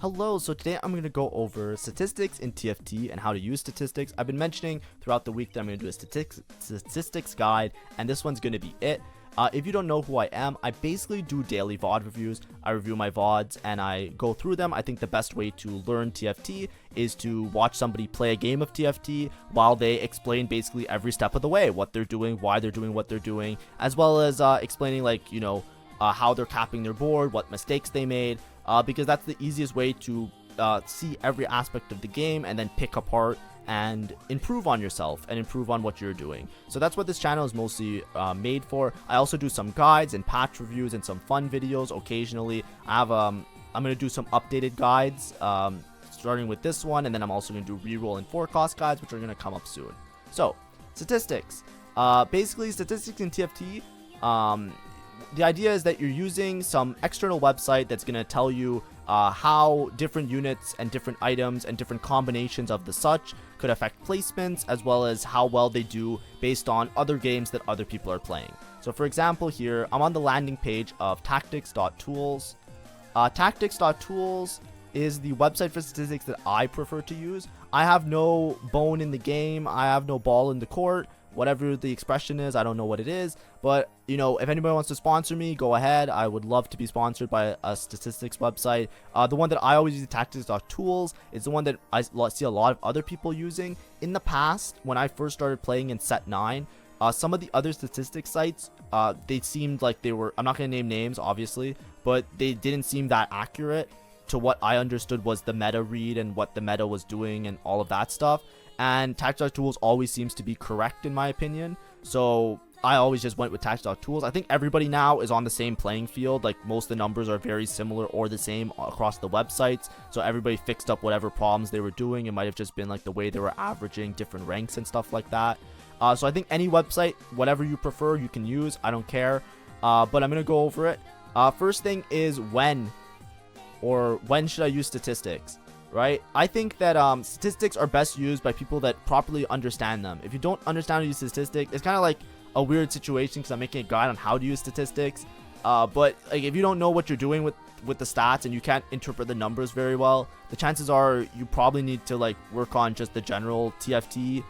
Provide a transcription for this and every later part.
Hello, so today I'm going to go over statistics in TFT and how to use statistics. I've been mentioning throughout the week that I'm going to do a statistics guide, and this one's going to be it. If you don't know who I am, I basically do daily VOD reviews. I review my VODs and I go through them. I think the best way to learn TFT is to watch somebody play a game of TFT while they explain basically every step of the way, what they're doing, why they're doing what they're doing, as well as explaining how they're capping their board, what mistakes they made, because that's the easiest way to see every aspect of the game and then pick apart and improve on yourself and improve on what you're doing. So that's what this channel is mostly made for. I also do some guides and patch reviews and some fun videos occasionally. I'm going to do some updated guides starting with this one, and then I'm also going to do reroll and forecast guides, which are going to come up soon. So statistics, basically statistics in TFT, the idea is that you're using some external website that's going to tell you how different units and different items and different combinations of the such could affect placements, as well as how well they do based on other games that other people are playing. So for example, here I'm on the landing page of tactics.tools. Tactics.tools is the website for statistics that I prefer to use. I have no bone in the game. I have no ball in the court. Whatever the expression is, I don't know what it is, but if anybody wants to sponsor me, go ahead. I would love to be sponsored by a statistics website. The one that I always use, tactics.tools, is the one that I see a lot of other people using. In the past, when I first started playing in set 9, some of the other statistics sites, they seemed like they were, I'm not going to name names obviously, but they didn't seem that accurate to what I understood was the meta read and what the meta was doing and all of that stuff. And tactics.tools always seems to be correct in my opinion, so I always just went with tactics.tools. I think everybody now is on the same playing field. Like, most of the numbers are very similar or the same across the websites, so everybody fixed up whatever problems they were doing. It might have just been like the way they were averaging different ranks and stuff like that. So I think any website, whatever you prefer, you can use. I don't care, but I'm gonna go over it. First thing is when should I use statistics? Right? I think that statistics are best used by people that properly understand them. If you don't understand how to use statistics, it's kind of like a weird situation because I'm making a guide on how to use statistics. But like, if you don't know what you're doing with the stats and you can't interpret the numbers very well, the chances are you probably need to like work on just the general TFT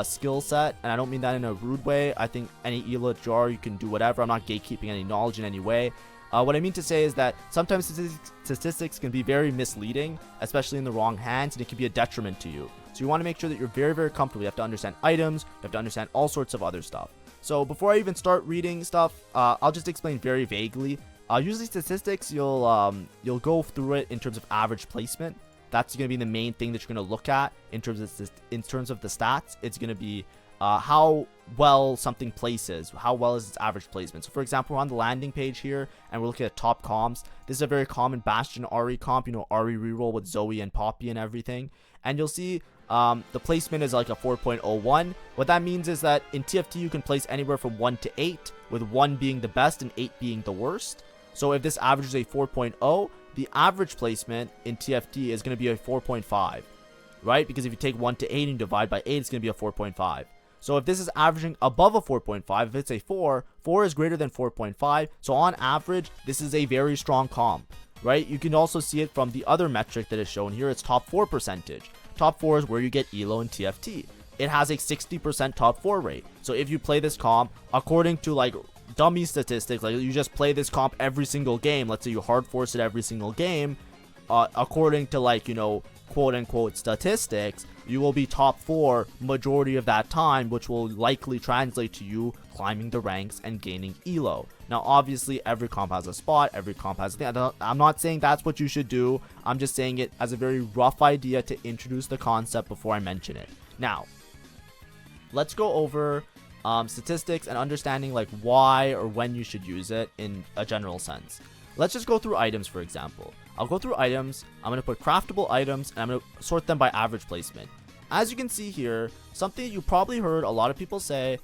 skill set. And I don't mean that in a rude way. I think any ELA jar, you can do whatever. I'm not gatekeeping any knowledge in any way. What I mean to say is that sometimes statistics can be very misleading, especially in the wrong hands, and it can be a detriment to you. So you want to make sure that you're very, very comfortable. You have to understand items, you have to understand all sorts of other stuff. So before I even start reading stuff, I'll just explain very vaguely. Usually statistics, you'll go through it in terms of average placement. That's going to be the main thing that you're going to look at in terms of the stats. It's going to be how well something places, how well is its average placement. So for example, we're on the landing page here and we're looking at top comps. This is a very common Bastion Ari comp, Ari reroll with Zoe and Poppy and everything, and you'll see the placement is like a 4.01. What that means is that in TFT you can place anywhere from 1 to 8, with 1 being the best and 8 being the worst. So if this average is a 4.0, the average placement in TFT is going to be a 4.5, right? Because if you take 1 to 8 and divide by 8, it's going to be a 4.5. So if this is averaging above a 4.5, if it's a 4 is greater than 4.5. So on average, this is a very strong comp, right? You can also see it from the other metric that is shown here. It's top 4 percentage. Top 4 is where you get ELO and TFT. It has a 60% top 4 rate. So if you play this comp, according to like dummy statistics, like you just play this comp every single game, let's say you hard force it every single game, according to like, quote unquote statistics, you will be top 4 majority of that time, which will likely translate to you climbing the ranks and gaining ELO. Now obviously every comp has a spot, every comp has a thing. I'm not saying that's what you should do. I'm just saying it as a very rough idea to introduce the concept before I mention it. Now let's go over statistics and understanding like why or when you should use it in a general sense. Let's just go through items, for example. I'll go through items, I'm going to put craftable items, and I'm going to sort them by average placement. As you can see here, something you probably heard a lot of people say,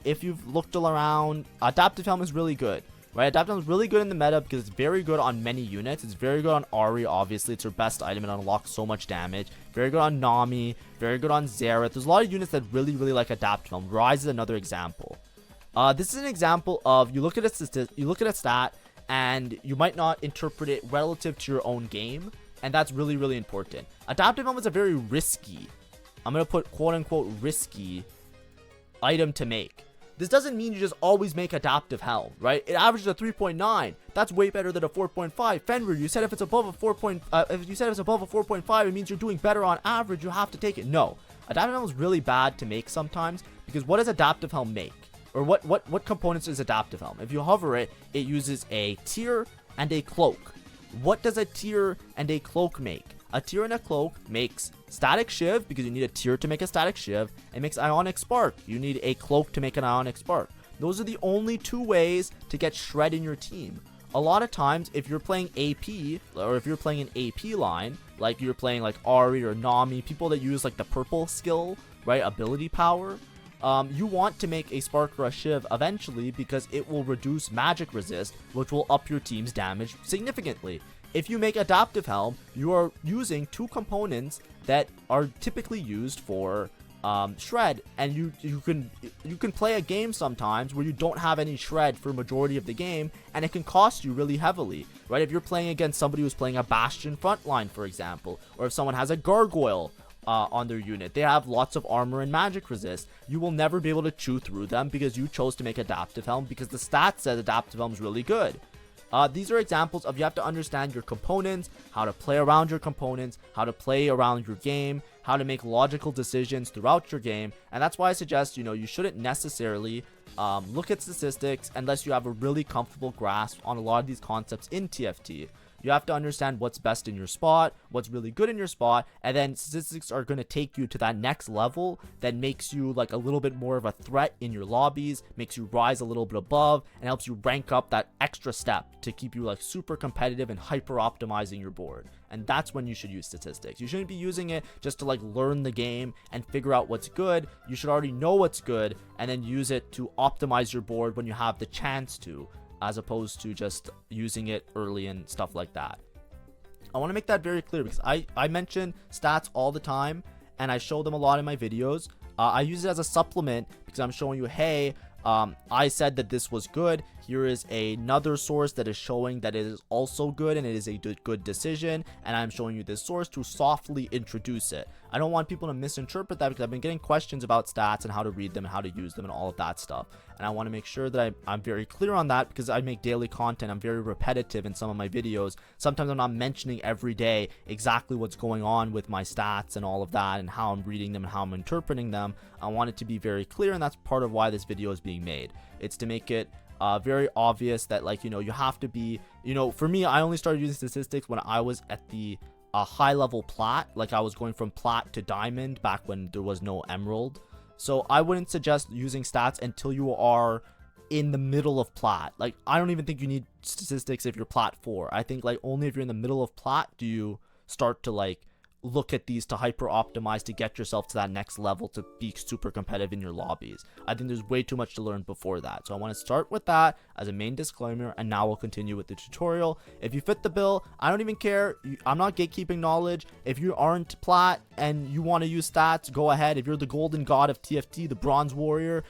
if you've looked around, Adaptive Helm is really good, right? Adaptive Helm is really good in the meta because it's very good on many units. It's very good on Ari, obviously. It's her best item and unlocks so much damage. Very good on Nami, very good on Xerath. There's a lot of units that really, really like Adaptive Helm. Ryze is another example. This is an example of, you look at a stat, and you might not interpret it relative to your own game. and that's really, really important. Adaptive helm is a very risky, I'm going to put quote-unquote risky item to make. This doesn't mean you just always make adaptive helm, right? It averages a 3.9. That's way better than a 4.5. Fenrir, you said if it's above a 4.5, it means you're doing better on average. You have to take it. No, adaptive helm is really bad to make sometimes, because what does adaptive helm make? Or what components is adaptive helm? If you hover it, it uses a tier and a cloak. What does a tier and a cloak make? A tier and a cloak makes static shiv, because you need a tier to make a static shiv. It makes ionic spark. You need a cloak to make an ionic spark. Those are the only two ways to get shred in your team. A lot of times, if you're playing AP, or if you're playing an AP line, like you're playing like Ari or Nami, people that use like the purple skill, right, ability power, you want to make a spark rush shiv eventually, because it will reduce magic resist, which will up your team's damage significantly. If you make adaptive helm, you are using two components that are typically used for shred, and you can play a game sometimes where you don't have any shred for majority of the game, and it can cost you really heavily, right? If you're playing against somebody who's playing a Bastion frontline, for example, or if someone has a Gargoyle on their unit, they have lots of armor and magic resist, you will never be able to chew through them because you chose to make adaptive helm, because the stats says adaptive helm is really good. These are examples of, you have to understand your components, how to play around your components, how to play around your game, how to make logical decisions throughout your game. And that's why I suggest, you shouldn't necessarily look at statistics unless you have a really comfortable grasp on a lot of these concepts in TFT. You have to understand what's best in your spot, what's really good in your spot, and then statistics are going to take you to that next level that makes you like a little bit more of a threat in your lobbies, makes you rise a little bit above, and helps you rank up that extra step to keep you like super competitive and hyper optimizing your board. And that's when you should use statistics. You shouldn't be using it just to like learn the game and figure out what's good. You should already know what's good and then use it to optimize your board when you have the chance to, as opposed to just using it early and stuff like that. I want to make that very clear, because I mention stats all the time and I show them a lot in my videos. I use it as a supplement because I'm showing you, hey, I said that this was good. Here is another source that is showing that it is also good and it is a good decision, and I'm showing you this source to softly introduce it. I don't want people to misinterpret that, because I've been getting questions about stats and how to read them and how to use them and all of that stuff, and I want to make sure that I'm very clear on that, because I make daily content. I'm very repetitive in some of my videos. Sometimes I'm not mentioning every day exactly what's going on with my stats and all of that, and how I'm reading them and how I'm interpreting them. I want it to be very clear, and that's part of why this video is being made. It's to make it very obvious that, like, you have to be, for me, I only started using statistics when I was at the high level plat. Like, I was going from plat to diamond back when there was no emerald. So I wouldn't suggest using stats until you are in the middle of plat. Like, I don't even think you need statistics if you're plat 4. I think like only if you're in the middle of plat do you start to like look at these to hyper optimize to get yourself to that next level to be super competitive in your lobbies. I think there's way too much to learn before that. So I want to start with that as a main disclaimer, and now we'll continue with the tutorial. If you fit the bill, I don't even care. I'm not gatekeeping knowledge. If you aren't plat and you want to use stats, go ahead. If you're the golden god of TFT, the bronze warrior,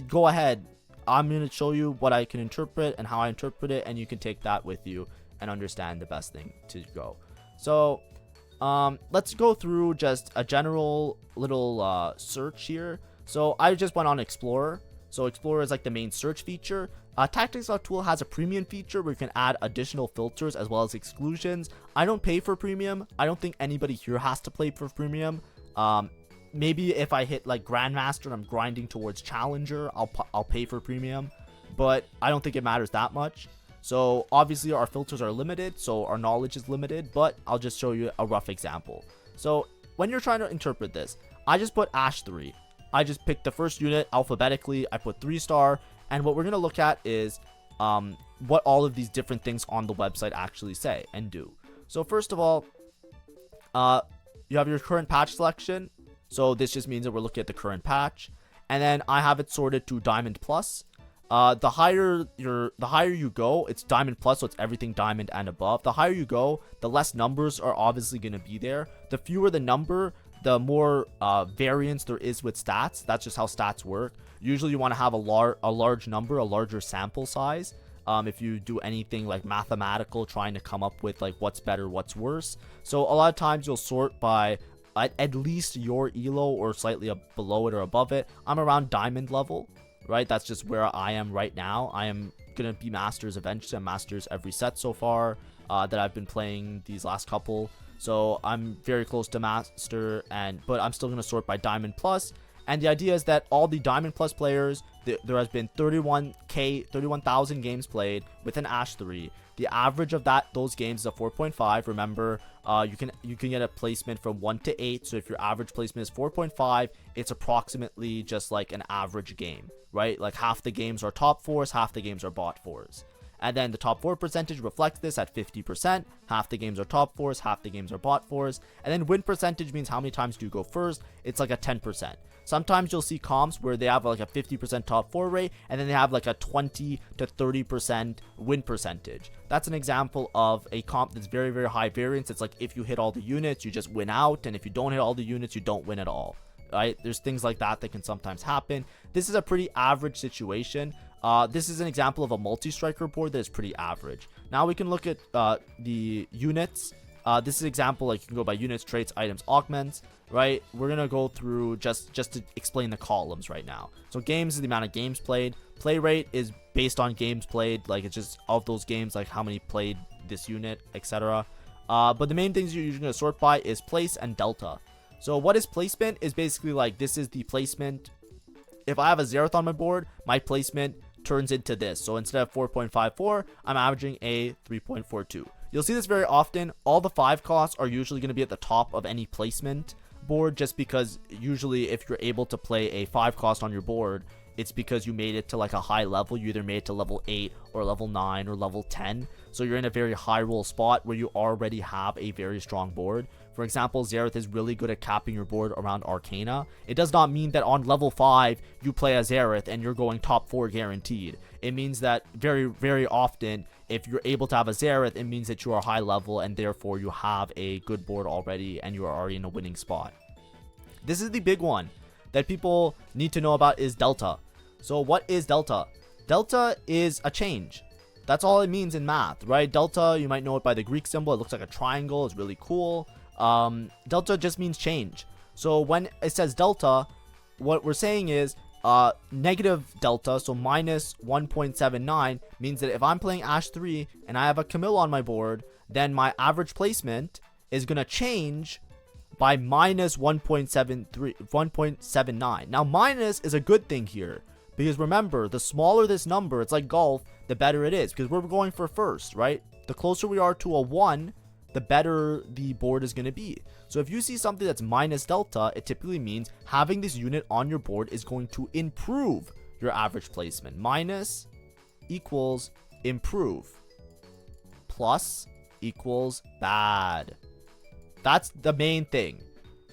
go ahead. I'm going to show you what I can interpret and how I interpret it, and you can take that with you and understand the best thing to go. So let's go through just a general little search here. So I just went on Explorer. So Explorer is like the main search feature. Tactics.tools has a premium feature where you can add additional filters as well as exclusions. I don't pay for premium. I don't think anybody here has to play for premium. Maybe if I hit like Grandmaster and I'm grinding towards Challenger, I'll pay for premium, but I don't think it matters that much. So obviously our filters are limited, so our knowledge is limited, but I'll just show you a rough example. So when you're trying to interpret this, I just put Ash 3. I just picked the first unit alphabetically. I put 3-star, and what we're going to look at is what all of these different things on the website actually say and do. So first of all, you have your current patch selection. So this just means that we're looking at the current patch, and then I have it sorted to Diamond Plus. The higher you go, it's Diamond Plus, so it's everything Diamond and above. The higher you go, the less numbers are obviously going to be there. The fewer the number, the more variance there is with stats. That's just how stats work. Usually you want to have a large number, a larger sample size. if you do anything like mathematical, trying to come up with like what's better, what's worse. So a lot of times you'll sort by at least your elo or slightly below it or above it. I'm around diamond level, right? That's just where I am right now. I am gonna be masters eventually. I'm masters every set so far that I've been playing these last couple. So I'm very close to master, but I'm still gonna sort by diamond plus. And the idea is that all the diamond plus players, there has been 31,000 games played with an Ash 3. The average of those games is a 4.5. Remember, you can get a placement from 1 to 8. So if your average placement is 4.5, it's approximately just like an average game, right? Like half the games are top 4s, half the games are bot 4s. And then the top 4 percentage reflects this at 50%. Half the games are top 4s, half the games are bot 4s. And then win percentage means how many times do you go first. It's like a 10%. Sometimes you'll see comps where they have like a 50% top 4 rate, and then they have like a 20 to 30% win percentage. That's an example of a comp that's very, very high variance. It's like if you hit all the units, you just win out. And if you don't hit all the units, you don't win at all. Right? There's things like that can sometimes happen. This is a pretty average situation. This is an example of a multi-striker board that is pretty average. Now we can look at the units. This is an example, like you can go by units, traits, items, augments, right? We're gonna go through just to explain the columns right now. So games is the amount of games played. Play rate is based on games played, like it's just of those games, like how many played this unit, etc. But the main things you're gonna sort by is place and delta. So what is placement is basically like this is the placement. If I have a Xerath on my board, my placement turns into this. So instead of 4.54, I'm averaging a 3.42. You'll see this very often. All the 5 costs are usually going to be at the top of any placement board, just because usually if you're able to play a 5 cost on your board, it's because you made it to like a high level. You either made it to level 8 or level 9 or level 10. So you're in a very high roll spot where you already have a very strong board. For example, Xerath is really good at capping your board around Arcana. It does not mean that on level 5 you play a Xerath and you're going top 4 guaranteed. It means that very, very often if you're able to have a Xerath, it means that you are high level and therefore you have a good board already and you are already in a winning spot. This is the big one that people need to know about is delta. So what is delta? Delta is a change. That's all it means in math, right? Delta, you might know it by the Greek symbol. It looks like a triangle. It's really cool. Delta just means change. So when it says delta, what we're saying is negative delta, so minus 1.79, means that if I'm playing Ash 3 and I have a Camille on my board, then my average placement is going to change by minus 1.79. Now minus is a good thing here, because remember, the smaller this number, it's like golf, the better it is, because we're going for first, right? The closer we are to a 1, the better the board is going to be. So if you see something that's minus delta, it typically means having this unit on your board is going to improve your average placement. Minus equals improve. Plus equals bad. That's the main thing.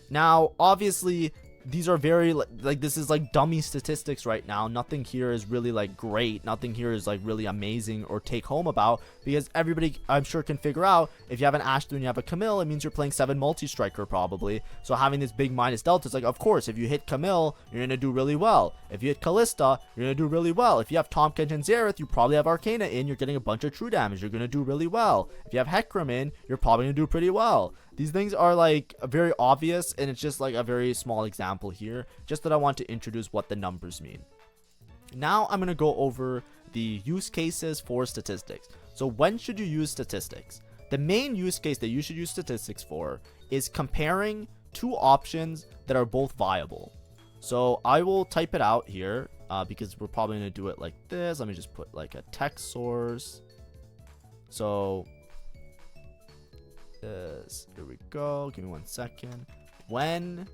Now, obviously, these are very, like, this is like dummy statistics right now. Nothing here is really like great. Nothing here is like really amazing or take home about, because everybody, I'm sure, can figure out if you have an Ashton and you have a Camille, it means you're playing 7 multi-striker probably. So having this big minus delta is like, of course, if you hit Camille, you're going to do really well. If you hit Callista, you're going to do really well. If you have Tahm Kench and Xerath, you probably have Arcana in, you're getting a bunch of true damage. You're going to do really well. If you have Hecarim in, you're probably going to do pretty well. These things are like very obvious, and it's just like a very small example here, just that I want to introduce what the numbers mean. Now I'm going to go over the use cases for statistics. So when should you use statistics? The main use case that you should use statistics for is comparing 2 options that are both viable. So I will type it out here because we're probably going to do it like this. Let me just put like a text source. So here we go. Give me 1 second. When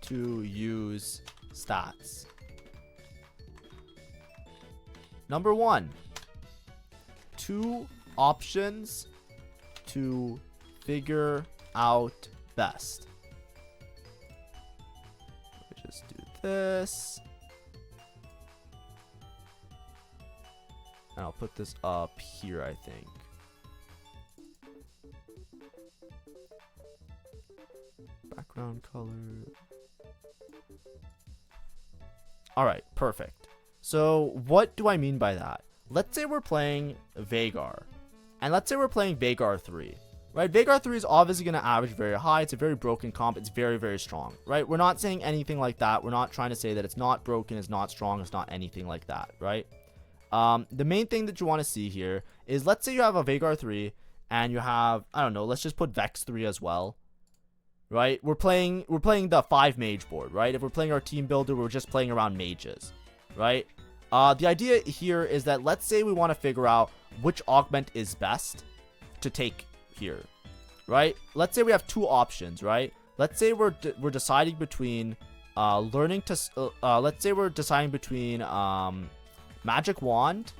to use stats. Number 1, 2 options to figure out best. Let me just do this. And I'll put this up here, I think. Background color. All right, perfect. So what do I mean by that? let's say we're playing Vagar, and let's say we're playing Vagar 3. Right, Vagar 3 is obviously going to average very high. It's a very broken comp. It's very, very strong, right? We're not saying anything like that. We're not trying to say that it's not broken, it's not strong, it's not anything like that, right? The main thing that you want to see here is, let's say you have a Vagar 3 and you have, I don't know, let's just put Vex 3 as well, right? We're playing the 5 mage board, right? If we're playing our team builder, we're just playing around mages, right? The idea here is that, let's say we want to figure out which augment is best to take here, right? Let's say we have two options, right? Let's say we're deciding between let's say we're deciding between Magic Wand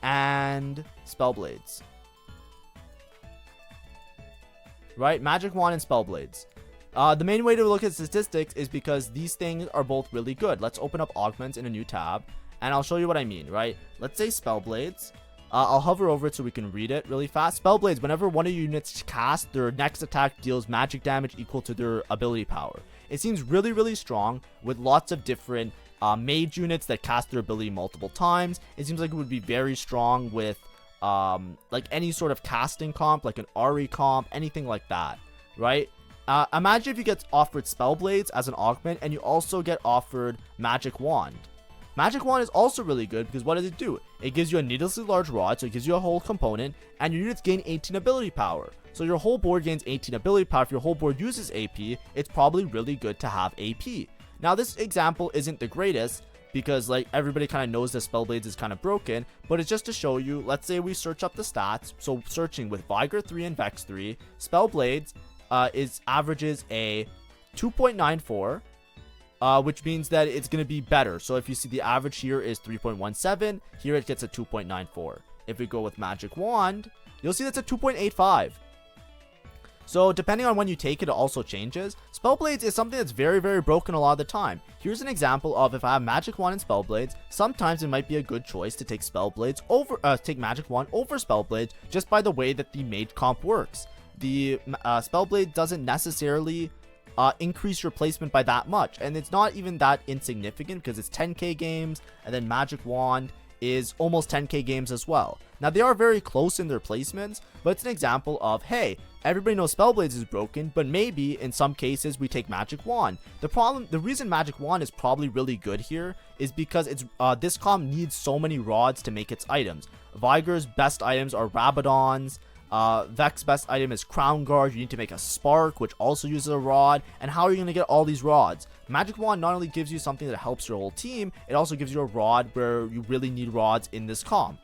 and Spellblades, right? Magic Wand and Spellblades. The main way to look at statistics is because these things are both really good. Let's open up augments in a new tab and I'll show you what I mean, right? Let's say Spellblades. I'll hover over it so we can read it really fast. Spellblades, whenever one of your units cast, their next attack deals magic damage equal to their ability power. It seems really, really strong with lots of different mage units that cast their ability multiple times. It seems like it would be very strong with like any sort of casting comp, like an Ari comp, anything like that, right? Imagine if you get offered Spellblades as an augment and you also get offered Magic Wand. Magic Wand is also really good because what does it do? It gives you a needlessly large rod, so it gives you a whole component, and your units gain 18 ability power. So your whole board gains 18 ability power. If your whole board uses AP, it's probably really good to have AP. Now this example isn't the greatest because like everybody kind of knows that Spellblades is kind of broken, but it's just to show you. Let's say we search up the stats. So searching with Vagar 3 and Vex 3, Spellblades averages a 2.94. Which means that it's going to be better. So if you see the average here is 3.17, here it gets a 2.94. If we go with Magic Wand, you'll see that's a 2.85. So depending on when you take it, it also changes. Spellblades is something that's very, very broken a lot of the time. Here's an example of if I have Magic Wand and Spellblades, sometimes it might be a good choice to take Spellblades over, take Magic Wand over Spellblades just by the way that the mage comp works. The Spellblade doesn't necessarily increase your placement by that much, and it's not even that insignificant because it's 10k games, and then Magic Wand is almost 10k games as well. Now they are very close in their placements, but it's an example of, hey, everybody knows Spellblades is broken, but maybe in some cases we take Magic Wand. The reason Magic Wand is probably really good here is because it's this comp needs so many rods to make its items. Vagar's best items are Rabadons. Vex's best item is Crown Guard. You need to make a Spark, which also uses a rod. And how are you going to get all these rods? Magic Wand not only gives you something that helps your whole team, it also gives you a rod where you really need rods in this comp.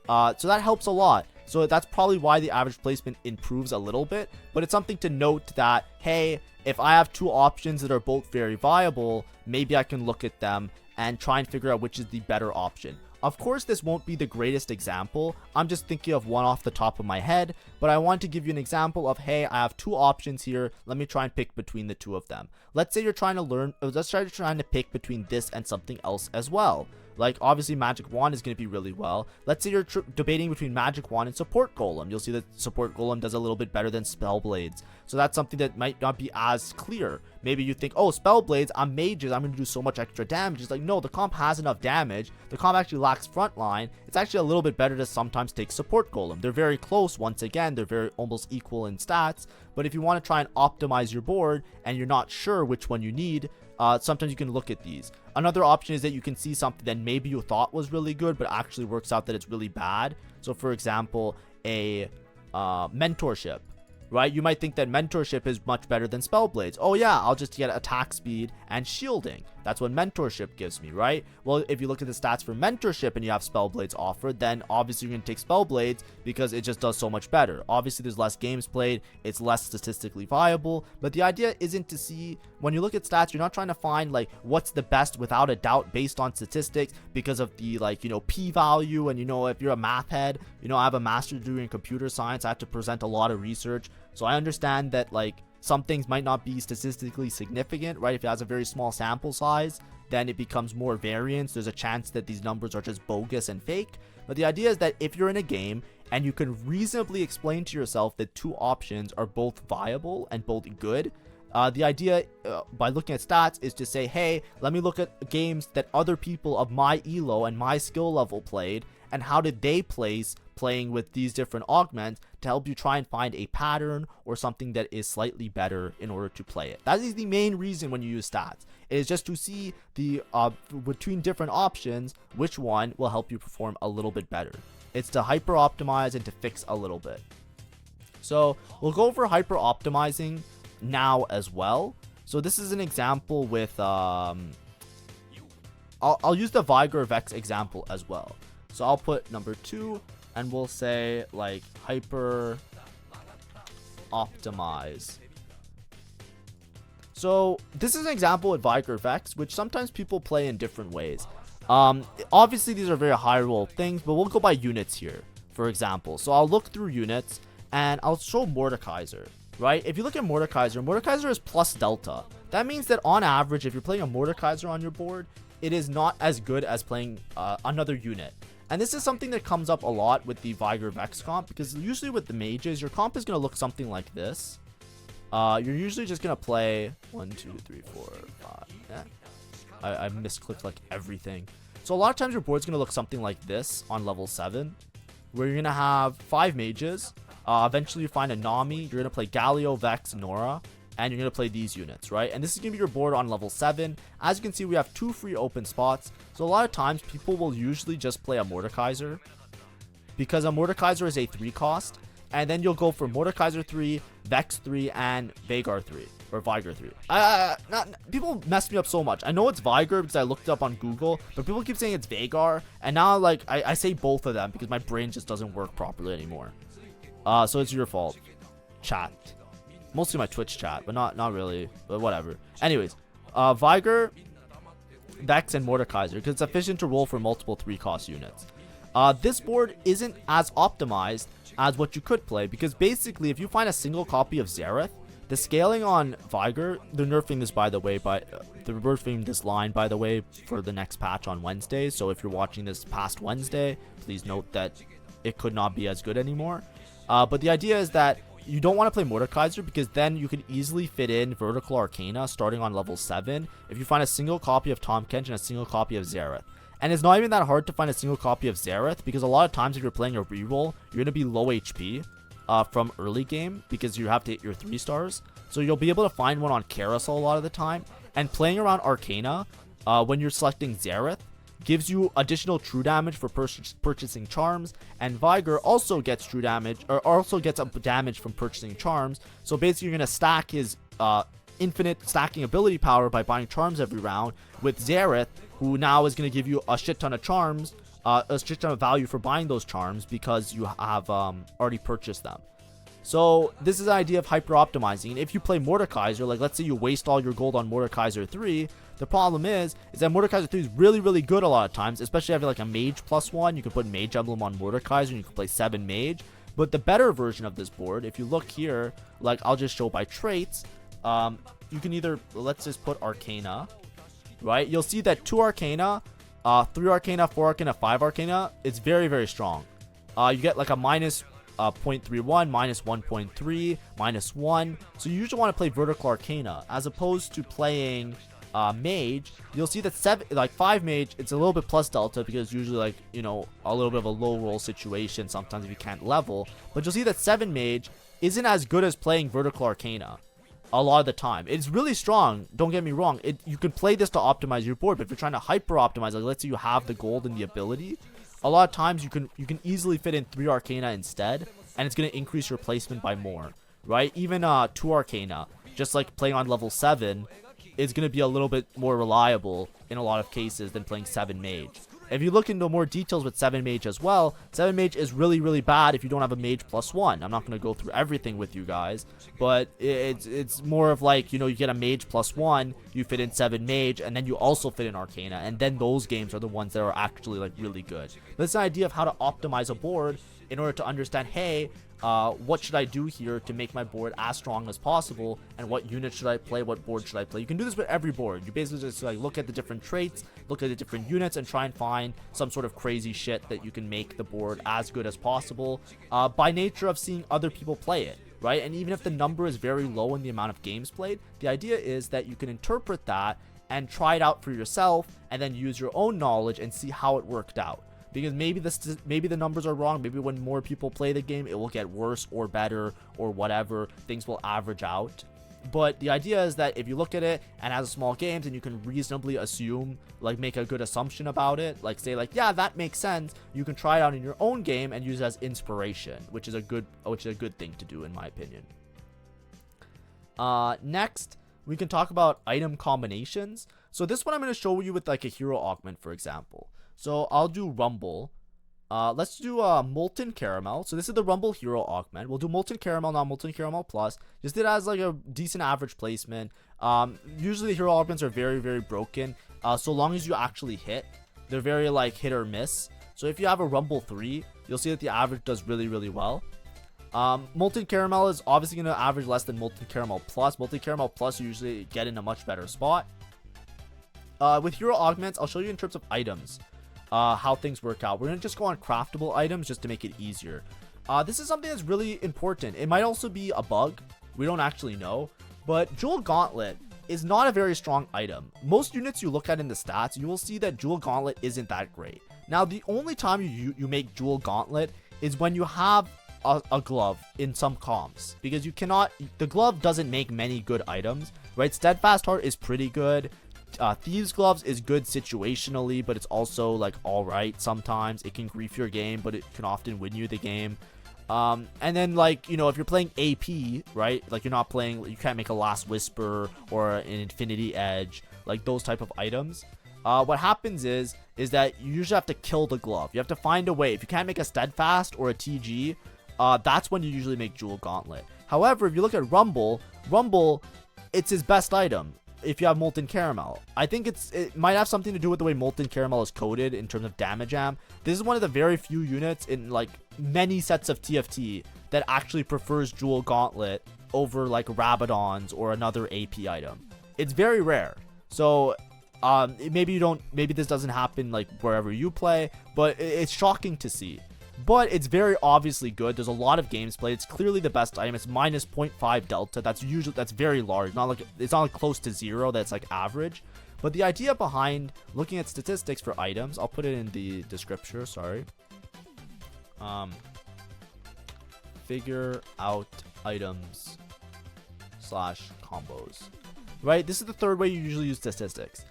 So that helps a lot. So that's probably why the average placement improves a little bit. But it's something to note that, hey, if I have two options that are both very viable, maybe I can look at them and try and figure out which is the better option. Of course, this won't be the greatest example. I'm just thinking of one off the top of my head, but I want to give you an example of, hey, I have two options here. Let me try and pick between the two of them. Let's say you're trying to pick between this and something else as well. Like, obviously, Magic Wand is going to be really well. Let's say you're debating between Magic Wand and Support Golem. You'll see that Support Golem does a little bit better than Spellblades. So that's something that might not be as clear. Maybe you think, oh, Spellblades, I'm mages, I'm going to do so much extra damage. It's like, no, the comp has enough damage. The comp actually lacks frontline. It's actually a little bit better to sometimes take Support Golem. They're very close. Once again, they're very almost equal in stats. But if you want to try and optimize your board and you're not sure which one you need, sometimes you can look at these. Another option is that you can see something that maybe you thought was really good, but actually works out that it's really bad. So for example, a mentorship, right? You might think that mentorship is much better than Spellblades. Oh yeah, I'll just get attack speed and shielding. That's what mentorship gives me, right? Well, if you look at the stats for mentorship and you have Spellblades offered, then obviously you're going to take Spellblades because it just does so much better. Obviously, there's less games played. It's less statistically viable. But the idea isn't to see, when you look at stats, you're not trying to find like what's the best without a doubt based on statistics because of the p-value. And if you're a math head, I have a master's degree in computer science. I have to present a lot of research. So I understand that some things might not be statistically significant, right? If it has a very small sample size, then it becomes more variance. There's a chance that these numbers are just bogus and fake. But the idea is that if you're in a game and you can reasonably explain to yourself that two options are both viable and both good, The idea by looking at stats is to say, hey, let me look at games that other people of my elo and my skill level played, and how did they place playing with these different augments, to help you try and find a pattern or something that is slightly better in order to play it. That is the main reason when you use stats. It is just to see the between different options, which one will help you perform a little bit better. It's to hyper optimize and to fix a little bit. So we'll go over hyper optimizing now as well. So this is an example with I'll use the Vigor Vex example as well. So I'll put number 2 and we'll say like hyper optimize. So this is an example with Vigor Vex, which sometimes people play in different ways. Obviously these are very high roll things, but we'll go by units here, for example. So I'll look through units and I'll show Mordekaiser, right? If you look at Mordekaiser is plus delta. That means that on average, if you're playing a Mordekaiser on your board, it is not as good as playing another unit. And this is something that comes up a lot with the Vigor Vex comp, because usually with the mages, your comp is going to look something like this. You're usually just going to play 1, 2, 3, 4, 5. Yeah. I misclicked like everything. So a lot of times your board's going to look something like this on level 7, where you're going to have 5 mages. Eventually you find a Nami. You're going to play Galio, Vex, Nora. And you're going to play these units, right? And this is going to be your board on level 7. As you can see, we have 2 free open spots. So a lot of times, people will usually just play a Mordekaiser, because a Mordekaiser is a 3 cost. And then you'll go for Mordekaiser 3, Vex 3, and Vagar 3. Or Vigor 3. People mess me up so much. I know it's Vigor because I looked it up on Google, but people keep saying it's Vagar. And now, like, I say both of them because my brain just doesn't work properly anymore. So it's your fault, chat. Mostly my Twitch chat, but not really, but whatever. Anyways, Vigor, Vex, and Mordekaiser, because it's efficient to roll for multiple 3-cost units. This board isn't as optimized as what you could play, because basically, if you find a single copy of Xerath, the scaling on Vigor, they're nerfing this, by the way, they're nerfing this line, by the way, for the next patch on Wednesday. So if you're watching this past Wednesday, please note that it could not be as good anymore. But the idea is that you don't want to play Mordekaiser, because then you can easily fit in Vertical Arcana starting on level 7 if you find a single copy of Tahm Kench and a single copy of Xerath. And it's not even that hard to find a single copy of Xerath, because a lot of times if you're playing a reroll, you're going to be low HP from early game, because you have to hit your 3 stars. So you'll be able to find one on Carousel a lot of the time. And playing around Arcana, when you're selecting Xerath, gives you additional true damage for purchasing charms, and Vigor also gets true damage, or also gets up damage from purchasing charms. So basically you're going to stack his infinite stacking ability power by buying charms every round with Xerath, who now is going to give you a shit ton of charms, a shit ton of value for buying those charms because you have already purchased them. So this is the idea of hyper optimizing. If you play Mordekaiser, like let's say you waste all your gold on Mordekaiser 3, the problem is that Mordekaiser 3 is really, really good a lot of times, especially if you have like a mage +1. You can put mage emblem on Mordekaiser and you can play 7 mage. But the better version of this board, if you look here, like I'll just show by traits, you can either, let's just put Arcana, right? You'll see that 2 Arcana, 3 Arcana, 4 Arcana, 5 Arcana, it's very, very strong. You get like a minus 0.31, minus 1.3, minus 1. So you usually want to play Vertical Arcana as opposed to playing mage. You'll see that 5 mage, it's a little bit plus delta, because usually, like, you know, a little bit of a low roll situation sometimes if you can't level. But you'll see that 7 mage isn't as good as playing Vertical Arcana a lot of the time. It's really strong, don't get me wrong. You can play this to optimize your board, but if you're trying to hyper optimize, like let's say you have the gold and the ability, a lot of times you can easily fit in 3 Arcana instead, and it's going to increase your placement by more, right? Even 2 Arcana, just like playing on level 7, is going to be a little bit more reliable in a lot of cases than playing 7 mage. If you look into more details with 7 mage as well, 7 mage is really, really bad if you don't have a mage +1. I'm not going to go through everything with you guys, but it's more of like, you know, you get a mage +1, you fit in 7 mage, and then you also fit in Arcana, and then those games are the ones that are actually like really good. That's the idea of how to optimize a board in order to understand, hey, what should I do here to make my board as strong as possible, and what unit should I play, what board should I play. You can do this with every board. You basically just like look at the different traits, look at the different units, and try and find some sort of crazy shit that you can make the board as good as possible by nature of seeing other people play it. right? And even if the number is very low in the amount of games played, the idea is that you can interpret that and try it out for yourself and then use your own knowledge and see how it worked out. Because maybe the numbers are wrong. Maybe when more people play the game, it will get worse or better or whatever. Things will average out. But the idea is that if you look at it and has small games and you can reasonably assume, like make a good assumption about it, like say like, yeah, that makes sense, you can try it out in your own game and use it as inspiration, which is a good thing to do in my opinion. Next, we can talk about item combinations. So this one I'm going to show you with like a hero augment, for example. So I'll do Rumble. Let's do Molten Caramel. So this is the Rumble Hero Augment. We'll do Molten Caramel, not Molten Caramel Plus. Just did it as like a decent average placement. Usually the Hero Augments are very, very broken. So long as you actually hit. They're very like hit or miss. So if you have a Rumble 3, you'll see that the average does really, really well. Molten Caramel is obviously going to average less than Molten Caramel Plus. Molten Caramel Plus you usually get in a much better spot. With Hero Augments, I'll show you in terms of items. How things work out. We're going to just go on craftable items just to make it easier. This is something that's really important. It might also be a bug. We don't actually know. But Jewel Gauntlet is not a very strong item. Most units you look at in the stats, you will see that Jewel Gauntlet isn't that great. Now, the only time you make Jewel Gauntlet is when you have a glove in some comps. Because you cannot... The glove doesn't make many good items, right? Steadfast Heart is pretty good. Thieves Gloves is good situationally, but it's also like alright sometimes. It can grief your game, but it can often win you the game. And then like, you know, if you're playing AP, right, like you're not playing, you can't make a Last Whisper or an Infinity Edge, like those type of items. What happens is that you usually have to kill the glove. You have to find a way. If you can't make a Steadfast or a TG, that's when you usually make Jewel Gauntlet. However, if you look at Rumble, it's his best item. If you have Molten Caramel, I think it might have something to do with the way Molten Caramel is coded in terms of damage am. This is one of the very few units in like many sets of TFT that actually prefers Jewel Gauntlet over like Rabadons or another AP item. It's very rare. So maybe this doesn't happen like wherever you play, but it's shocking to see. But it's very obviously good. There's a lot of games played. It's clearly the best item. It's minus 0.5 delta. That's very large. It's not like close to 0. That's like average. But the idea behind looking at statistics for items, I'll put it in the description. Sorry. Figure out items / combos. Right. This is the third way you usually use statistics.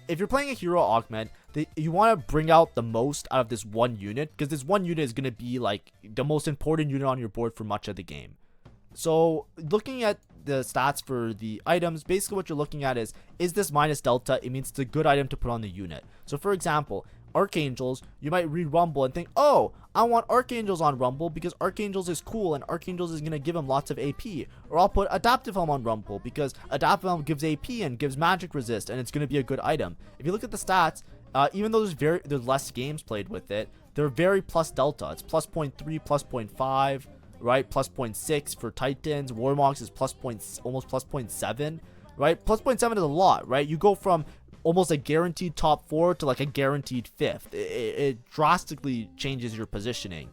If you're playing a hero augment, you want to bring out the most out of this one unit, because this one unit is going to be like the most important unit on your board for much of the game. So looking at the stats for the items, basically what you're looking at is this minus delta? It means it's a good item to put on the unit. So for example, Archangels, you might read Rumble and think, oh, I want Archangels on Rumble because Archangels is cool and Archangels is going to give him lots of AP. Or I'll put Adaptive Helm on Rumble because Adaptive Helm gives AP and gives magic resist and it's going to be a good item. If you look at the stats, even though there's less games played with it, they're very plus delta. It's plus 0.3, plus 0.5, right? Plus 0.6 for Titans. Warmogs is almost plus 0.7, right? Plus 0.7 is a lot, right? You go from almost a guaranteed top 4 to like a guaranteed 5th. It drastically changes your positioning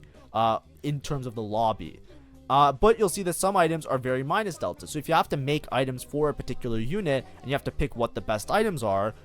in terms of the lobby. But you'll see that some items are very minus delta. So if you have to make items for a particular unit and you have to pick what the best items are,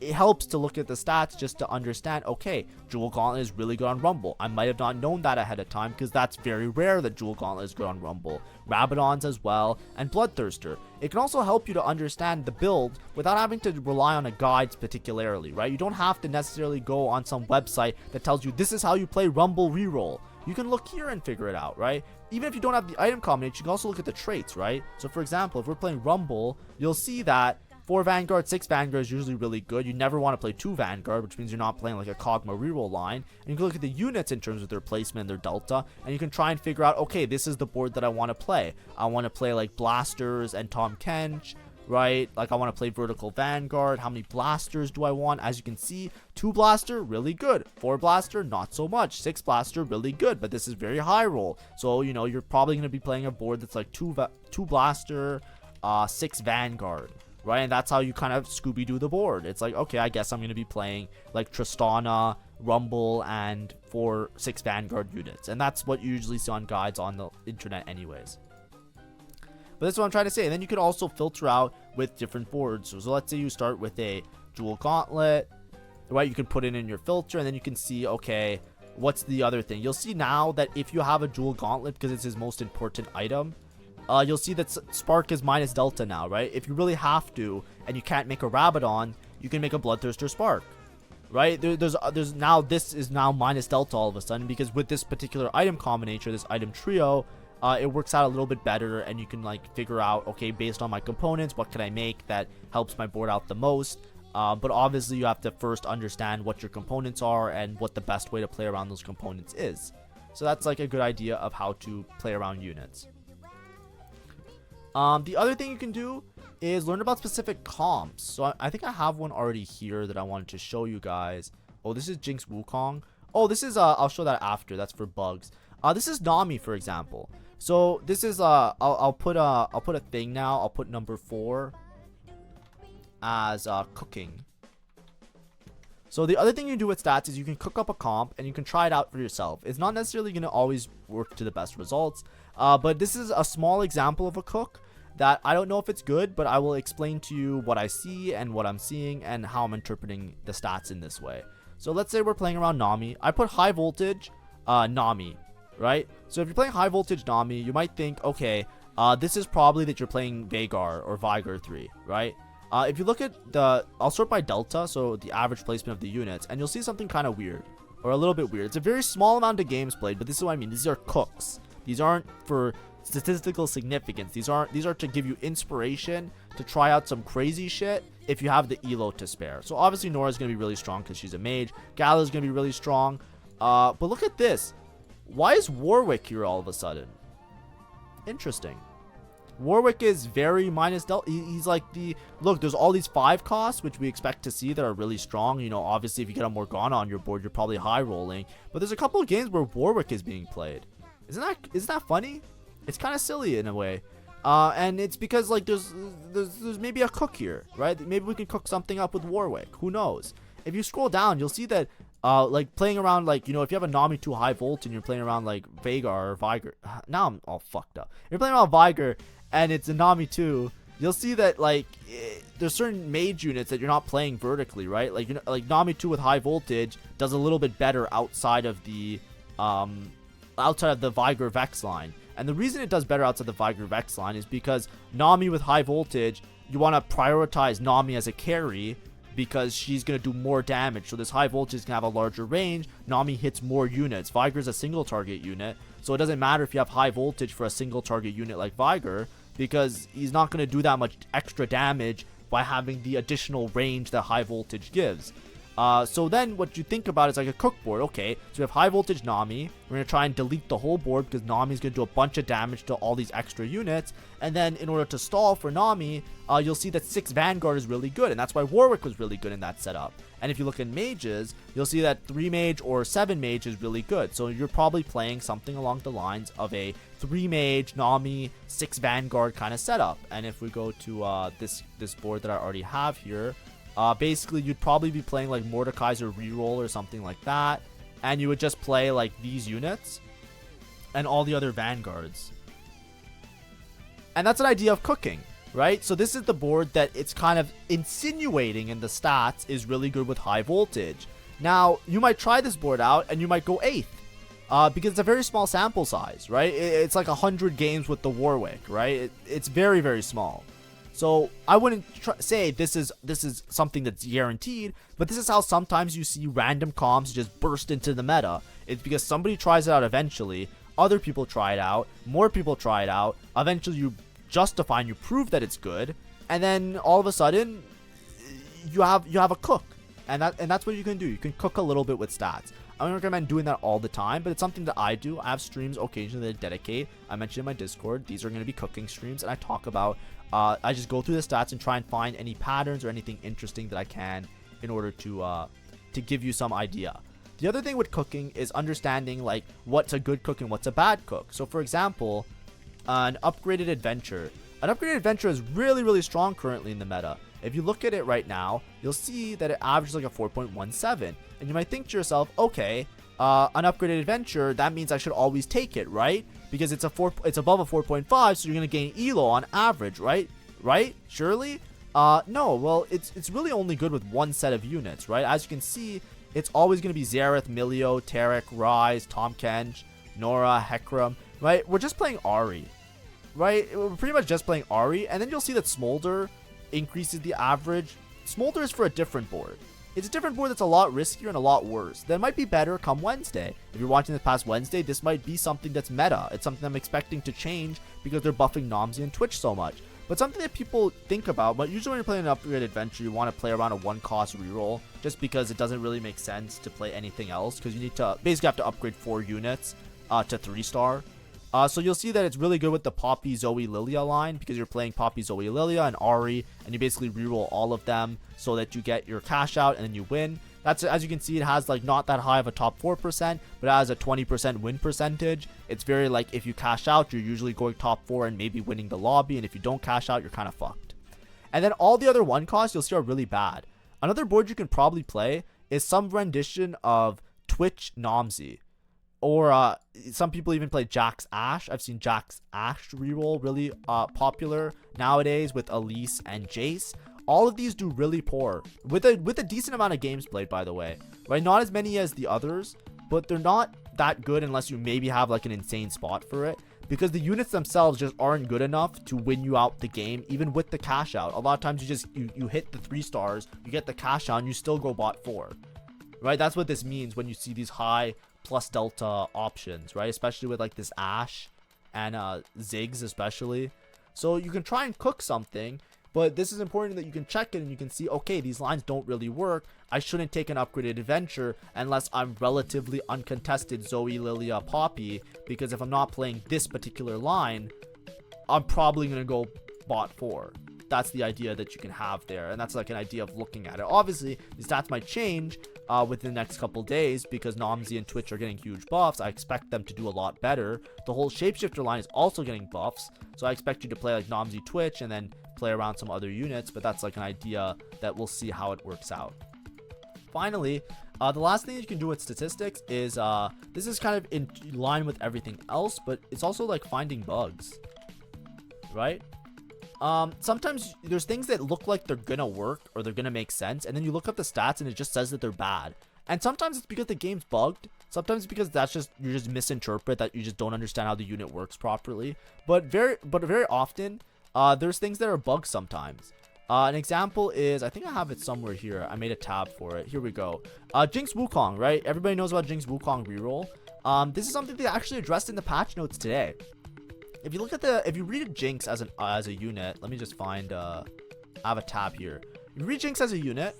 it helps to look at the stats just to understand, okay, Jewel Gauntlet is really good on Rumble. I might have not known that ahead of time because that's very rare that Jewel Gauntlet is good on Rumble. Rabadons as well, and Bloodthirster. It can also help you to understand the build without having to rely on a guide particularly, right? You don't have to necessarily go on some website that tells you this is how you play Rumble reroll. You can look here and figure it out, right? Even if you don't have the item combination, you can also look at the traits, right? So for example, if we're playing Rumble, you'll see that 4 Vanguard, 6 Vanguard is usually really good. You never want to play 2 Vanguard, which means you're not playing like a Kog'Maw reroll line. And you can look at the units in terms of their placement and their delta, and you can try and figure out, okay, this is the board that I want to play. I want to play like Blasters and Tom Kench, right? Like I want to play Vertical Vanguard. How many Blasters do I want? As you can see, 2 Blaster, really good. 4 Blaster, not so much. 6 Blaster, really good, but this is very high roll. So, you know, you're probably going to be playing a board that's like 2 Blaster, 6 Vanguard. Right, and that's how you kind of Scooby-Doo the board. It's like, okay, I guess I'm going to be playing like Tristana, Rumble and 6 Vanguard units. And that's what you usually see on guides on the internet anyways. But that's what I'm trying to say. And then you can also filter out with different boards. So let's say you start with a dual gauntlet, right? You can put it in your filter, and then you can see, okay, what's the other thing? You'll see now that if you have a dual gauntlet, because it's his most important item, you'll see that Spark is minus Delta now, right? If you really have to, and you can't make a Rabadon, you can make a Bloodthirster Spark, right? There's now, this is now minus Delta all of a sudden, because with this particular item combination, this item trio, it works out a little bit better, and you can like figure out, okay, based on my components, what can I make that helps my board out the most. But obviously you have to first understand what your components are and what the best way to play around those components is. So that's like a good idea of how to play around units. The other thing you can do is learn about specific comps. So I think I have one already here that I wanted to show you guys. Oh, this is Jinx Wukong. Oh, this is I'll show that after. That's for bugs. This is Nami, for example. So this is I'll put a thing now. I'll put number 4 as cooking. So the other thing you do with stats is you can cook up a comp and you can try it out for yourself. It's not necessarily going to always work to the best results, but this is a small example of a cook that I don't know if it's good, but I will explain to you what I see and what I'm seeing and how I'm interpreting the stats in this way. So let's say we're playing around Nami. I put high voltage Nami, right? So if you're playing high voltage Nami, you might think, okay, this is probably that you're playing Veigar or Viger 3, right? If you look at I'll sort by delta, so the average placement of the units, and you'll see something kind of weird, or a little bit weird. It's a very small amount of games played, but this is what I mean. These are cooks. These aren't for statistical significance. These are to give you inspiration to try out some crazy shit if you have the elo to spare. So obviously Nora's going to be really strong because she's a mage. Gala's going to be really strong. But look at this. Why is Warwick here all of a sudden? Interesting. Warwick is very minus delta. He's like look, there's all these 5 costs which we expect to see that are really strong. You know, obviously if you get a Morgana on your board, you're probably high rolling, but there's a couple of games where Warwick is being played. Isn't that funny? It's kind of silly in a way, and it's because like there's maybe a cook here, right? Maybe we can cook something up with Warwick. Who knows? If you scroll down, you'll see that like playing around, like, you know, if you have a Nami 2 high volt and you're playing around like Veigar or Viger, now I'm all fucked up. You're playing around Viger and it's a Nami 2, you'll see that like there's certain mage units that you're not playing vertically, right? Like, you know, like Nami 2 with high voltage does a little bit better outside of the Viger Vex line. And the reason it does better outside the Viger Vex line is because Nami with high voltage, you want to prioritize Nami as a carry because she's going to do more damage. So this high voltage can have a larger range. Nami hits more units. Viger is a single target unit, so it doesn't matter if you have high voltage for a single target unit like Viger, because he's not going to do that much extra damage by having the additional range that high voltage gives. So then what you think about is like a cook board. Okay, so we have high voltage Nami. We're going to try and delete the whole board because Nami's going to do a bunch of damage to all these extra units. And then in order to stall for Nami, you'll see that 6 Vanguard is really good. And that's why Warwick was really good in that setup. And if you look at mages, you'll see that 3 mage or 7 mage is really good. So you're probably playing something along the lines of a 3 mage, Nami, 6 Vanguard kind of setup. And if we go to this board that I already have here, basically you'd probably be playing like Mordekaiser reroll or something like that, and you would just play like these units and all the other Vanguards. And that's an idea of cooking, right? So this is the board that it's kind of insinuating in the stats is really good with high voltage. Now you might try this board out and you might go 8th, because it's a very small sample size, right? It's like 100 games with the Warwick, right? It's very, very small. So I wouldn't say this is something that's guaranteed, but this is how sometimes you see random comps just burst into the meta. It's because somebody tries it out eventually, other people try it out, more people try it out, eventually you justify and you prove that it's good, and then all of a sudden you have a cook. And that's what you can do. You can cook a little bit with stats. I don't recommend doing that all the time, but it's something that I do. I have streams occasionally that I dedicate. I mentioned in my Discord, these are going to be cooking streams, and I talk about I just go through the stats and try and find any patterns or anything interesting that I can in order to give you some idea. The other thing with cooking is understanding like what's a good cook and what's a bad cook. So for example, an upgraded adventure. An upgraded adventure is really, really strong currently in the meta. If you look at it right now, you'll see that it averages like a 4.17. And you might think to yourself, okay, an upgraded adventure, that means I should always take it, right? Because it's above a 4.5, so you're going to gain elo on average, right? Right? Surely? No, well, it's really only good with one set of units, right? As you can see, it's always going to be Xerath, Milio, Tarek, Rise, Tahm Kench, Nora, Hecarim, right? We're just playing Ahri, right? We're pretty much just playing Ahri, and then you'll see that Smolder increases the average. Smolder is for a different board. It's a different board that's a lot riskier and a lot worse. That might be better come Wednesday. If you're watching this past Wednesday, this might be something that's meta. It's something I'm expecting to change because they're buffing Nomsy and Twitch so much. But something that people think about, but usually when you're playing an upgrade adventure, you want to play around a 1-cost reroll, just because it doesn't really make sense to play anything else, because you need to basically have to upgrade 4 units to 3-star. So you'll see that it's really good with the Poppy, Zoe, Lilia line, because you're playing Poppy, Zoe, Lilia, and Ahri, and you basically reroll all of them so that you get your cash out and then you win. That's, as you can see, it has like not that high of a top 4%, but it has a 20% win percentage. It's very like if you cash out, you're usually going top 4 and maybe winning the lobby, and if you don't cash out, you're kind of fucked. And then all the other 1-costs you'll see are really bad. Another board you can probably play is some rendition of Twitch Nomsy. Or some people even play Jax Ashe. I've seen Jax Ashe reroll really popular nowadays with Elise and Jace. All of these do really poor with a decent amount of games played, by the way, right? Not as many as the others, but they're not that good unless you maybe have like an insane spot for it, because the units themselves just aren't good enough to win you out the game, even with the cash out. A lot of times you hit the 3 stars, you get the cash out, and you still go bot 4, right? That's what this means when you see these high plus delta options, right? Especially with like this Ashe and Ziggs especially. So you can try and cook something, but this is important that you can check it and you can see, okay, these lines don't really work. I shouldn't take an upgraded adventure unless I'm relatively uncontested Zoe, Lilia, Poppy, because if I'm not playing this particular line, I'm probably going to go bot 4. That's the idea that you can have there, and that's like an idea of looking at it. Obviously, the stats might change within the next couple days because Nomsy and Twitch are getting huge buffs. I expect them to do a lot better. The whole Shapeshifter line is also getting buffs, so I expect you to play like Nomsy, Twitch, and then play around some other units, but that's like an idea that we'll see how it works out. Finally, the last thing you can do with statistics is this is kind of in line with everything else, but it's also like finding bugs, right? Sometimes there's things that look like they're gonna work or they're gonna make sense, and then you look up the stats and it just says that they're bad. And sometimes it's because the game's bugged. Sometimes it's because you just misinterpret, that you just don't understand how the unit works properly. But very often, there's things that are bugged sometimes. An example is, I think I have it somewhere here. I made a tab for it. Here we go. Jinx Wukong, right? Everybody knows about Jinx Wukong reroll. This is something they actually addressed in the patch notes today. If you look at if you read Jinx as a unit, let me just find, I have a tab here. If you read Jinx as a unit,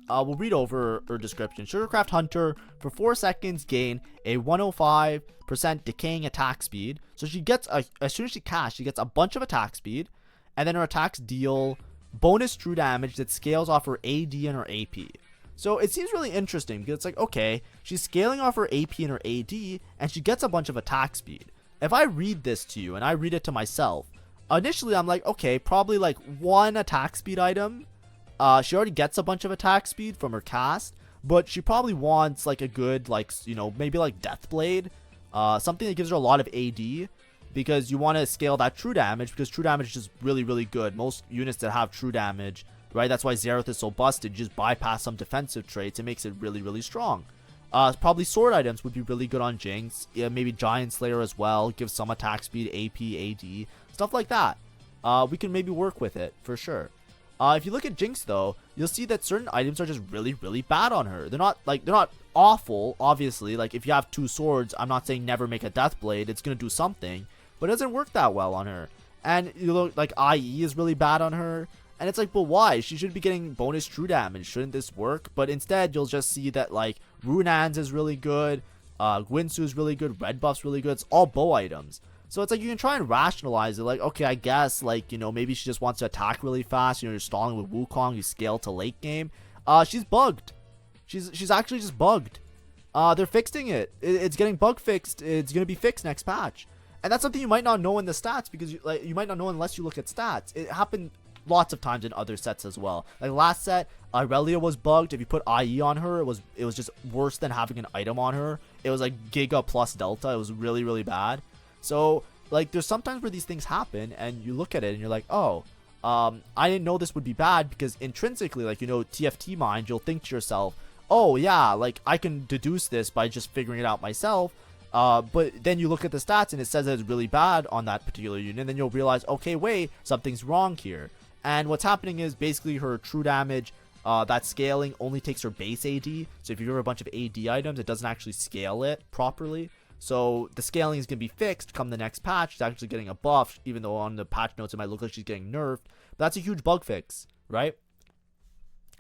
we'll read over her description. Sugarcraft Hunter, for 4 seconds, gain a 105% decaying attack speed. So she gets, as soon as she casts, she gets a bunch of attack speed, and then her attacks deal bonus true damage that scales off her AD and her AP. So it seems really interesting because it's like, okay, she's scaling off her AP and her AD, and she gets a bunch of attack speed. If I read this to you and I read it to myself, initially I'm like, okay, probably like 1 attack speed item. She already gets a bunch of attack speed from her cast, but she probably wants like a good, like, you know, maybe like Deathblade, something that gives her a lot of AD, because you want to scale that true damage, because true damage is just really, really good. Most units that have true damage, right? That's why Xerath is so busted. You just bypass some defensive traits. It makes it really, really strong. Probably sword items would be really good on Jinx. Yeah, maybe Giant Slayer as well. Give some attack speed, AP, AD, stuff like that. We can maybe work with it for sure. If you look at Jinx though, you'll see that certain items are just really, really bad on her. They're not awful, obviously. Like if you have 2 swords, I'm not saying never make a Deathblade. It's gonna do something, but it doesn't work that well on her. And you look like IE is really bad on her. And it's like, but why? She should be getting bonus true damage. Shouldn't this work? But instead, you'll just see that, like, Runans is really good. Gwinsu is really good. Red Buff's really good. It's all bow items. So it's like, you can try and rationalize it. Like, okay, I guess, like, you know, maybe she just wants to attack really fast. You know, you're stalling with Wukong. You scale to late game. She's bugged. She's actually just bugged. They're fixing it. It's getting bug fixed. It's going to be fixed next patch. And that's something you might not know in the stats, because you might not know unless you look at stats. It happened lots of times in other sets as well. Like last set, Irelia was bugged. If you put IE on her, it was just worse than having an item on her. It was like Giga plus Delta. It was really, really bad. So like there's sometimes where these things happen and you look at it and you're like, oh, I didn't know this would be bad, because intrinsically, like, you know, TFT mind, you'll think to yourself, oh yeah, like I can deduce this by just figuring it out myself. But then you look at the stats and it says that it's really bad on that particular unit, and then you'll realize, okay, wait, something's wrong here. And what's happening is basically her true damage, that scaling only takes her base AD. So if you give her a bunch of AD items, it doesn't actually scale it properly. So the scaling is going to be fixed come the next patch. She's actually getting a buff, even though on the patch notes it might look like she's getting nerfed. But that's a huge bug fix, right?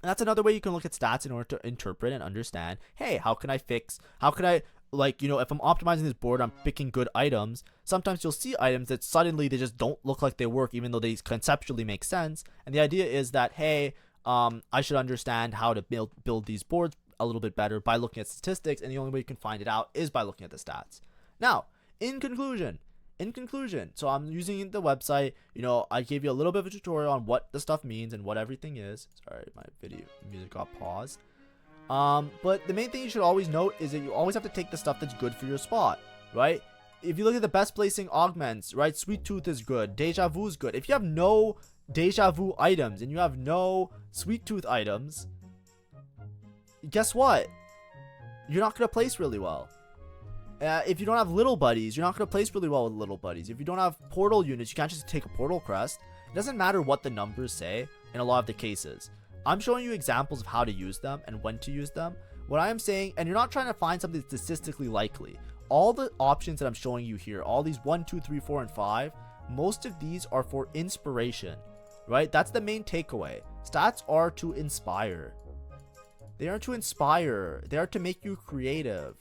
And that's another way you can look at stats in order to interpret and understand, hey, how can I, like, you know, if I'm optimizing this board, I'm picking good items. Sometimes you'll see items that suddenly they just don't look like they work, even though they conceptually make sense. And the idea is that, hey, I should understand how to build these boards a little bit better by looking at statistics, and the only way you can find it out is by looking at the stats. Now, in conclusion, so I'm using the website. You know, I gave you a little bit of a tutorial on what the stuff means and what everything is. Sorry, my music got paused. But the main thing you should always note is that you always have to take the stuff that's good for your spot, right? If you look at the best placing augments, right, Sweet Tooth is good, Deja Vu is good. If you have no Deja Vu items and you have no Sweet Tooth items, guess what? You're not going to place really well. If you don't have little buddies, you're not going to place really well with little buddies. If you don't have portal units, you can't just take a portal crest. It doesn't matter what the numbers say in a lot of the cases. I'm showing you examples of how to use them and when to use them. What I am saying, and you're not trying to find something statistically likely. All the options that I'm showing you here, all these 1, 2, 3, 4, and 5, most of these are for inspiration, right? That's the main takeaway. Stats are to inspire. They are to inspire. They are to make you creative.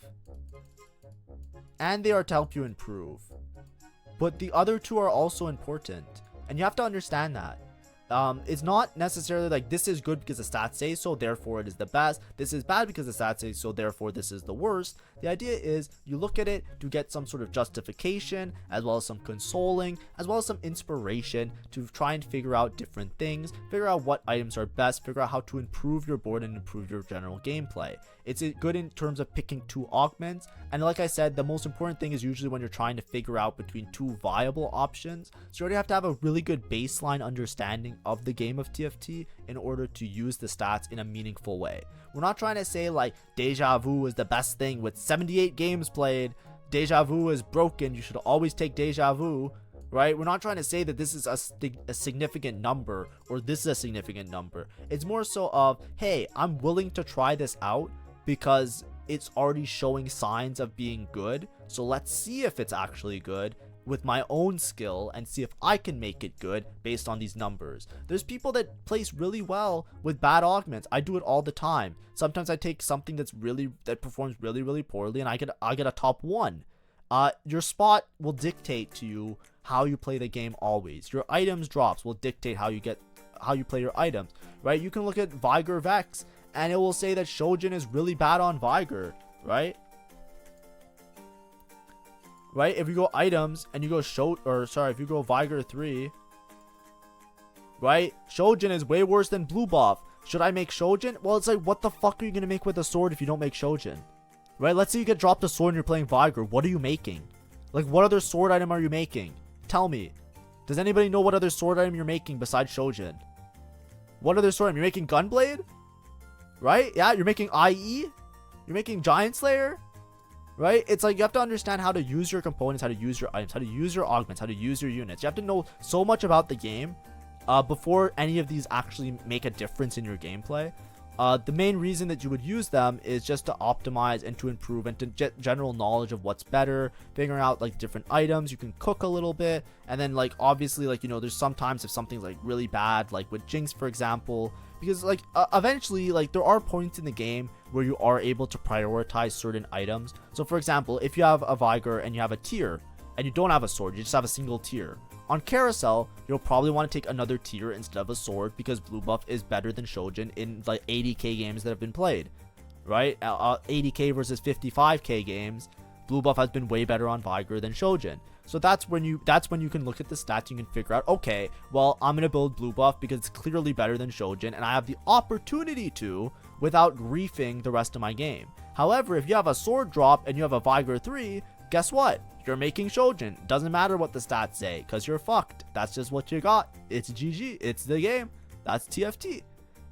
And they are to help you improve. But the other two are also important. And you have to understand that. It's not necessarily like this is good because the stats say so, therefore it is the best. This is bad because the stats say so, therefore this is the worst. The idea is you look at it to get some sort of justification, as well as some consoling, as well as some inspiration to try and figure out different things, figure out what items are best, figure out how to improve your board and improve your general gameplay. It's good in terms of picking two augments, and like I said, the most important thing is usually when you're trying to figure out between two viable options. So you already have to have a really good baseline understanding of the game of TFT in order to use the stats in a meaningful way. We're not trying to say like Deja Vu is the best thing with 78 games played, Deja Vu is broken, you should always take Deja Vu, right? We're not trying to say that this is a significant number or this is a significant number. It's more so of, hey, I'm willing to try this out because it's already showing signs of being good, so let's see if it's actually good with my own skill and see if I can make it good based on these numbers. There's people that place really well with bad augments. I do it all the time. Sometimes I take something that performs really poorly and I get a top 1. Your spot will dictate to you how you play the game always. Your items drops will dictate how you play your items, right? You can look at Vigor Vex and it will say that Shojin is really bad on Vigor, right? Right? If you go items and you go if you go Vigor 3, right? Shojin is way worse than blue buff. Should I make Shojin? Well, it's like, what the fuck are you gonna make with a sword if you don't make Shojin? Right? Let's say you get dropped a sword and you're playing Vigor. What are you making? Like, what other sword item are you making? Tell me. Does anybody know what other sword item you're making besides Shojin? What other sword item? You're making Gunblade? Right? Yeah, you're making IE? You're making Giant Slayer? Right? It's like you have to understand how to use your components, how to use your items, how to use your augments, how to use your units. You have to know so much about the game before any of these actually make a difference in your gameplay. The main reason that you would use them is just to optimize and to improve and to get general knowledge of what's better, figuring out like different items. You can cook a little bit, and then like obviously, like, you know, there's sometimes if something's like really bad, like with Jinx for example, because like eventually like there are points in the game where you are able to prioritize certain items. So for example, if you have a Vigor and you have a tier and you don't have a sword, you just have a single tier. On Carousel, you'll probably want to take another tier instead of a sword because blue buff is better than Shojin in like 80k games that have been played, right? 80k versus 55k games. blue buff has been way better on Vigor than Shojin. So that's when you can look at the stats. You can figure out, okay, well, I'm gonna build blue buff because it's clearly better than Shojin, and I have the opportunity to without griefing the rest of my game. However, if you have a sword drop and you have a Vigor 3, guess what? You're making Shojin. Doesn't matter what the stats say, because you're fucked. That's just what you got. It's GG. It's the game. That's TFT.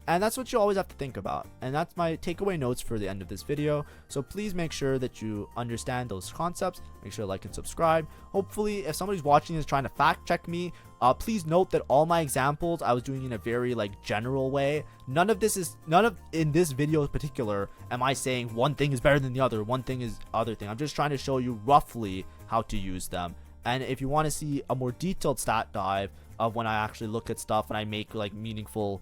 And that's what you always have to think about. And that's my takeaway notes for the end of this video. So please make sure that you understand those concepts. Make sure to like and subscribe. Hopefully, if somebody's watching is trying to fact check me, please note that all my examples I was doing in a very general way. None of in this video in particular am I saying one thing is better than the other, one thing is other thing. I'm just trying to show you roughly how to use them. And if you want to see a more detailed stat dive of when I actually look at stuff and I make meaningful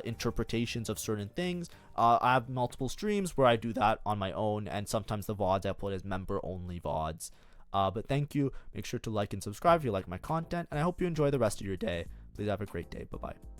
interpretations of certain things, I have multiple streams where I do that on my own, and sometimes the VODs I put as member only VODs. But thank you. Make sure to like and subscribe if you like my content, and I hope you enjoy the rest of your day. Please have a great day. Bye bye.